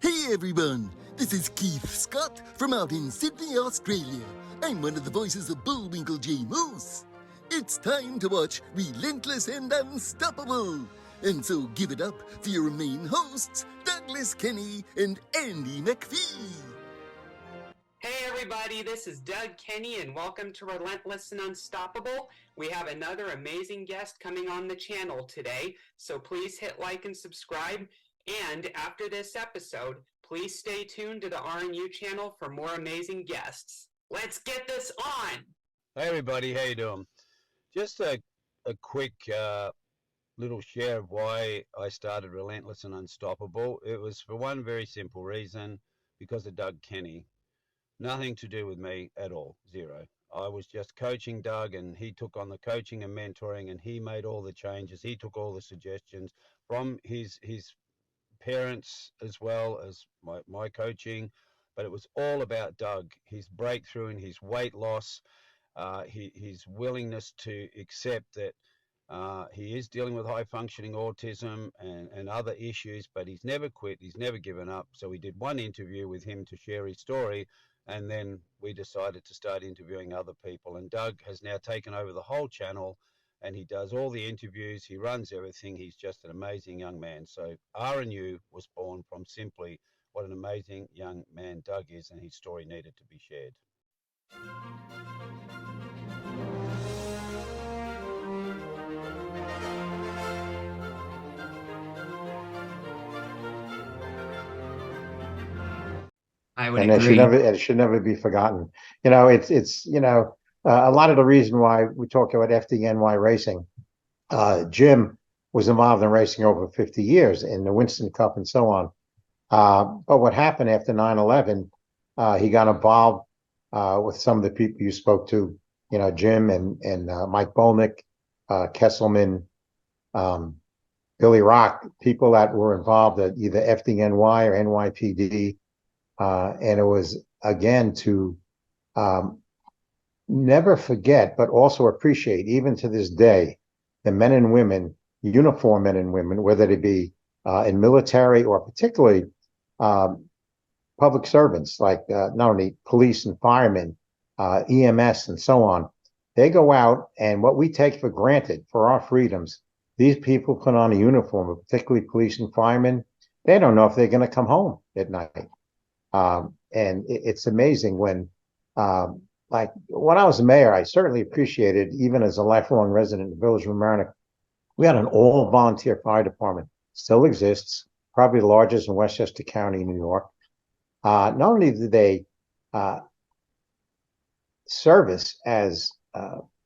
Hey everyone, this is Keith Scott from out in Sydney, Australia. I'm one of the voices of Bullwinkle J. Moose. It's time to watch Relentless and Unstoppable. And so give it up for your main hosts, Douglas Kenny and Andy McPhee. Hey everybody, this is Doug Kenny and welcome to Relentless and Unstoppable. We have another amazing guest coming on the channel today, so please hit like and subscribe. And after this episode, please stay tuned to the RNU channel for more amazing guests. Let's get this on! Hey everybody, how you doing? Just a quick little share of why I started Relentless and Unstoppable. It was for one very simple reason, because of Doug Kenny. Nothing to do with me at all, zero. I was just coaching Doug, and he took on the coaching and mentoring, and he made all the changes. He took all the suggestions from his parents as well as my coaching, but it was all about Doug, his breakthrough and his weight loss, his willingness to accept that he is dealing with high functioning autism and other issues, but he's never quit, he's never given up. So we did one interview with him to share his story, and then we decided to start interviewing other people. And Doug has now taken over the whole channel, and he does all the interviews, he runs everything. He's just an amazing young man. So RNU was born from simply what an amazing young man Doug is, and his story needed to be shared. I would And agree. it should never be forgotten. You know, it's a lot of the reason why we talk about FDNY racing. Jim was involved in racing over 50 years in the Winston Cup and so on. But what happened after 9/11, he got involved with some of the people you spoke to, you know, Jim and Mike Bolnick, Kesselman, Billy Rock, people that were involved at either FDNY or NYPD. And it was, again, to never forget, but also appreciate, even to this day, the men and women, uniform men and women, whether they be in military or particularly public servants, like not only police and firemen, EMS and so on. They go out, and what we take for granted for our freedoms, these people put on a uniform, particularly police and firemen. They don't know if they're going to come home at night. And it's amazing when, like when I was mayor, I certainly appreciated, even as a lifelong resident of the village of Mamaroneck, we had an all volunteer fire department, still exists, probably the largest in Westchester County, New York. Not only did they service as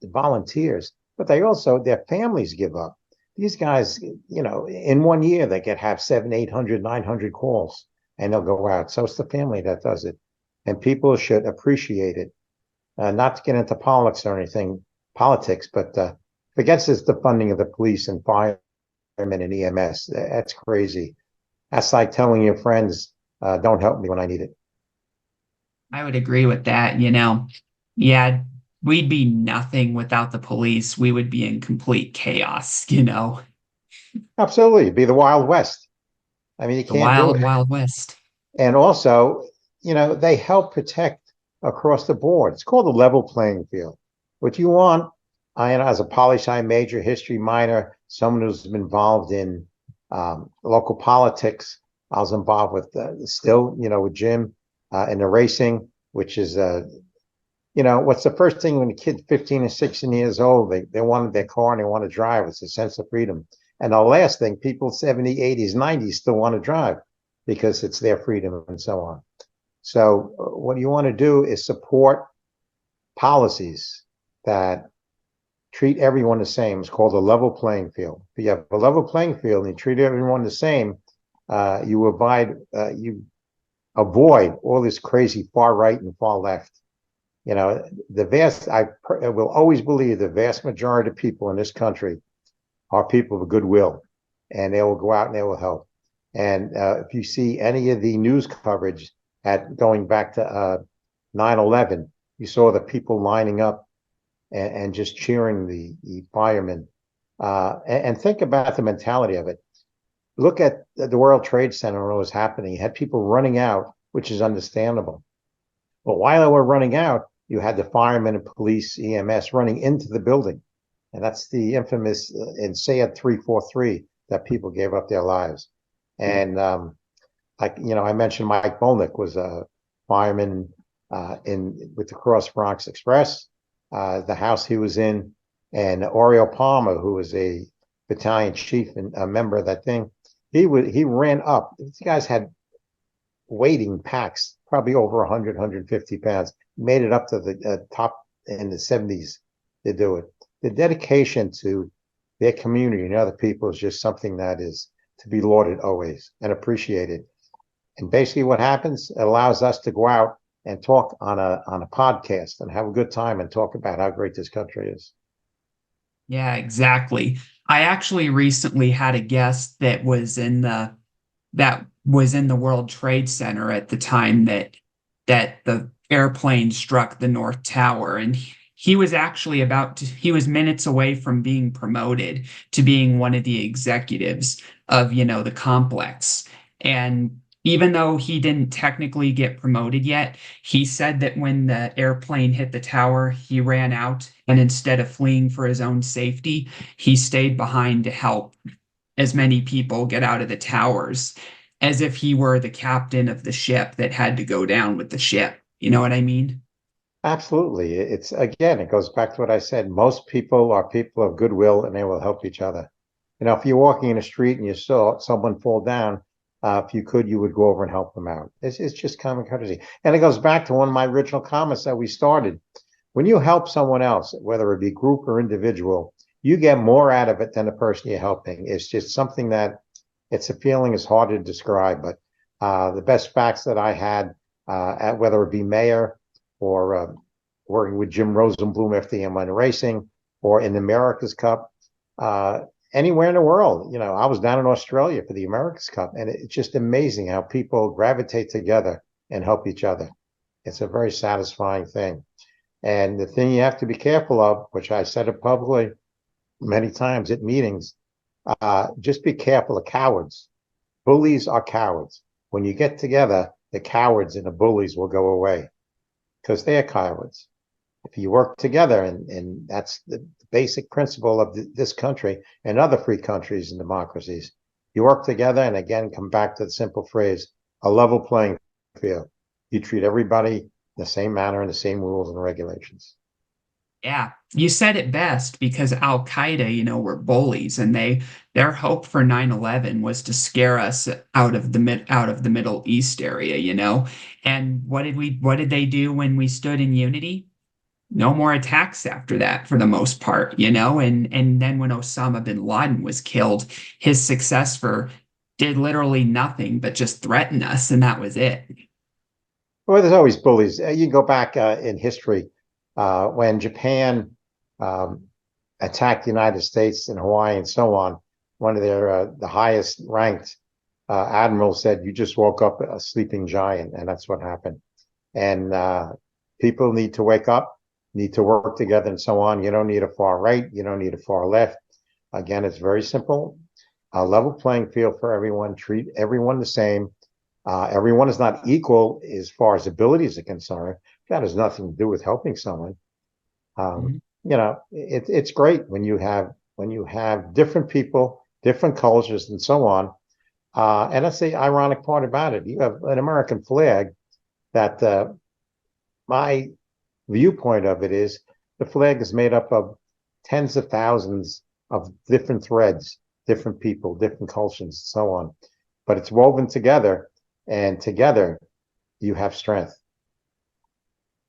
volunteers, but they also, their families give up. These guys, you know, in 1 year, they could have 700, 800, 900 calls. And they'll go out. So it's the family that does it. And people should appreciate it. Not to get into politics, but forgets it's the funding of the police and firemen and EMS. That's crazy. That's like telling your friends, don't help me when I need it. I would agree with that. You know, yeah, we'd be nothing without the police. We would be in complete chaos, you know. Absolutely. It'd be the Wild West. I mean, you can't do it. Wild West. And also, you know, they help protect across the board. It's called a level playing field. What you want, as a poli-sci major, history minor, someone who's been involved in local politics. I was involved with still, you know, with Jim in the racing, which is, you know, what's the first thing when a kid 15 or 16 years old, they wanted their car and they want to drive. It's a sense of freedom. And the last thing, people 70, 80s, 90s still want to drive because it's their freedom and so on. So what you want to do is support policies that treat everyone the same. It's called a level playing field. If you have a level playing field and you treat everyone the same, you avoid all this crazy far right and far left. You know, I will always believe the vast majority of people in this country are people of goodwill, and they will go out and they will help. And if you see any of the news coverage going back to 9/11, you saw the people lining up and just cheering the firemen. And think about the mentality of it. Look at the World Trade Center when it was happening. You had people running out, which is understandable. But while they were running out, you had the firemen and police, EMS running into the building. And that's the infamous and sad 343 that people gave up their lives. And like I mentioned Mike Bolnick was a fireman in with the Cross Bronx Express, the house he was in, and Oriel Palmer, who was a battalion chief and a member of that thing. He ran up. These guys had weighting packs, probably over 100, 150 pounds, made it up to the top in the 70s to do it. The dedication to their community and other people is just something that is to be lauded always and appreciated. And basically what happens, it allows us to go out and talk on a podcast and have a good time and talk about how great this country is. Yeah, exactly. I actually recently had a guest that was in the World Trade Center at the time that the airplane struck the North Tower, and he was actually he was minutes away from being promoted to being one of the executives of, the complex. And even though he didn't technically get promoted yet, he said that when the airplane hit the tower, he ran out, and instead of fleeing for his own safety, he stayed behind to help as many people get out of the towers as if he were the captain of the ship that had to go down with the ship. You know what I mean? Absolutely. It's again, it goes back to what I said. Most people are people of goodwill and they will help each other. If you're walking in the street and you saw someone fall down, if you could, you would go over and help them out. It's just common courtesy. And it goes back to one of my original comments that we started. When you help someone else, whether it be group or individual, you get more out of it than the person you're helping. It's just something that it's a feeling is hard to describe. But the best facts that I had, at whether it be mayor or working with Jim Rosenblum after M1 Racing or in the America's Cup, anywhere in the world. I was down in Australia for the America's Cup, and it's just amazing how people gravitate together and help each other. It's a very satisfying thing. And the thing you have to be careful of, which I said it publicly many times at meetings, just be careful of cowards. Bullies are cowards. When you get together, the cowards and the bullies will go away because they are cowards. If you work together, and that's the basic principle of this country and other free countries and democracies, you work together, and again, come back to the simple phrase, a level playing field. You treat everybody the same manner and the same rules and regulations. Yeah, you said it best because Al Qaeda, were bullies, and their hope for 9/11 was to scare us out of the Middle East area. And what did they do when we stood in unity? No more attacks after that for the most part. And then when Osama bin Laden was killed, his successor did literally nothing but just threaten us, and that was it. Well, there's always bullies. You can go back in history when Japan attacked the United States and Hawaii and so on. One of their the highest ranked admirals said, "You just woke up a sleeping giant," and that's what happened. And people need to wake up, need to work together, and so on. You don't need a far right. You don't need a far left. Again, it's very simple. A level playing field for everyone. Treat everyone the same. Everyone is not equal as far as abilities are concerned. That has nothing to do with helping someone. Mhm. It's great when you have different people, different cultures, and so on. And that's the ironic part about it. You have an American flag that my viewpoint of it is the flag is made up of tens of thousands of different threads, different people, different cultures, and so on. But it's woven together, and together you have strength.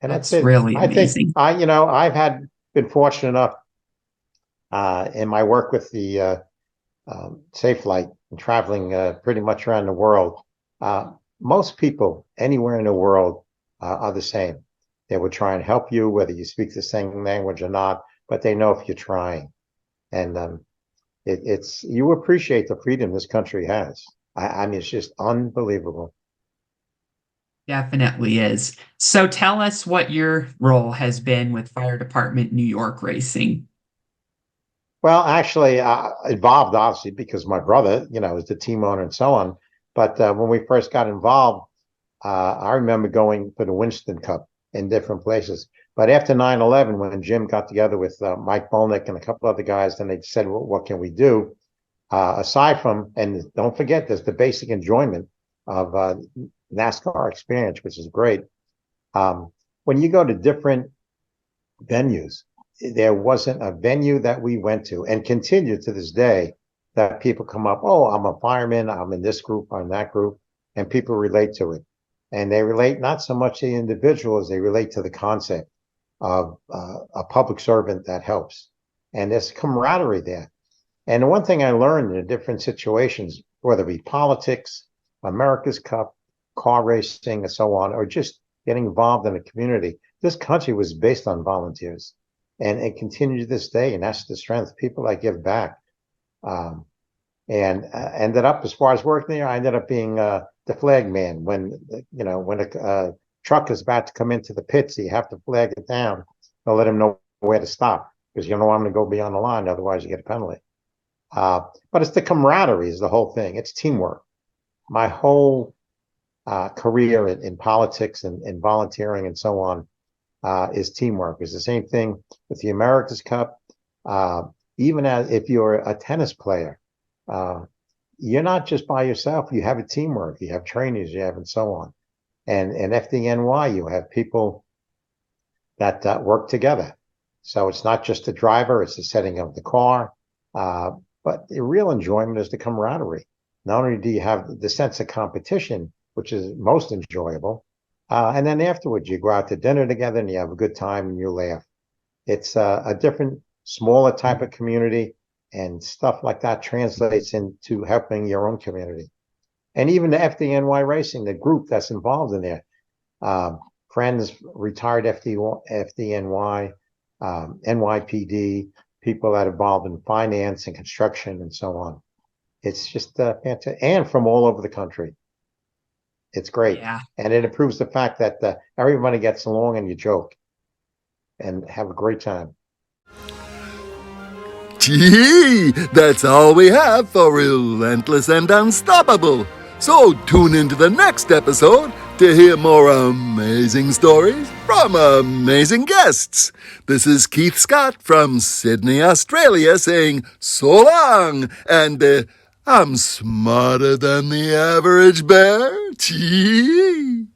And that's That's it. really I think amazing. I've been fortunate enough in my work with the Safe Flight and traveling pretty much around the world. Most people anywhere in the world are the same. They will try and help you, whether you speak the same language or not, but they know if you're trying. And it's you appreciate the freedom this country has. I mean, it's just unbelievable. Definitely is. So tell us what your role has been with Fire Department New York Racing. Well, actually, involved obviously because my brother, is the team owner and so on. But when we first got involved, I remember going for the Winston Cup in different places. But after 9/11, when Jim got together with Mike Bolnick and a couple other guys, then they said, well, what can we do? Aside from, and don't forget, there's the basic enjoyment of NASCAR experience, which is great. When you go to different venues, there wasn't a venue that we went to and continue to this day that people come up, oh, I'm a fireman, I'm in this group, I'm that group, and people relate to it. And they relate not so much to the individual as they relate to the concept of a public servant that helps. And there's camaraderie there. And the one thing I learned in different situations, whether it be politics, America's Cup, car racing, and so on, or just getting involved in a community, this country was based on volunteers. And it continues to this day, and that's the strength. People that give back. And ended up, as far as working there, I ended up being the flag man. When a truck is about to come into the pits, you have to flag it down to let them know where to stop, because you don't want them to go beyond the line, otherwise you get a penalty. But it's the camaraderie is the whole thing. It's teamwork. My whole career in politics and volunteering and so on is teamwork. It's the same thing with the America's Cup. Even as if you're a tennis player, you're not just by yourself. You have a teamwork. You have trainers. You have and so on. And FDNY, you have people that work together. So it's not just the driver. It's the setting of the car. But the real enjoyment is the camaraderie. Not only do you have the sense of competition, which is most enjoyable, and then afterwards you go out to dinner together and you have a good time and you laugh. It's a different, smaller type of community, and stuff like that translates into helping your own community. And even the FDNY Racing, the group that's involved in there, friends, retired FDNY, NYPD, people that are involved in finance and construction and so on. It's just fantastic, and from all over the country. It's great. Yeah. And it improves the fact that everybody gets along and you joke and have a great time. Gee, that's all we have for Relentless and Unstoppable. So tune into the next episode to hear more amazing stories from amazing guests. This is Keith Scott from Sydney, Australia, saying so long, and I'm smarter than the average bear. Gee.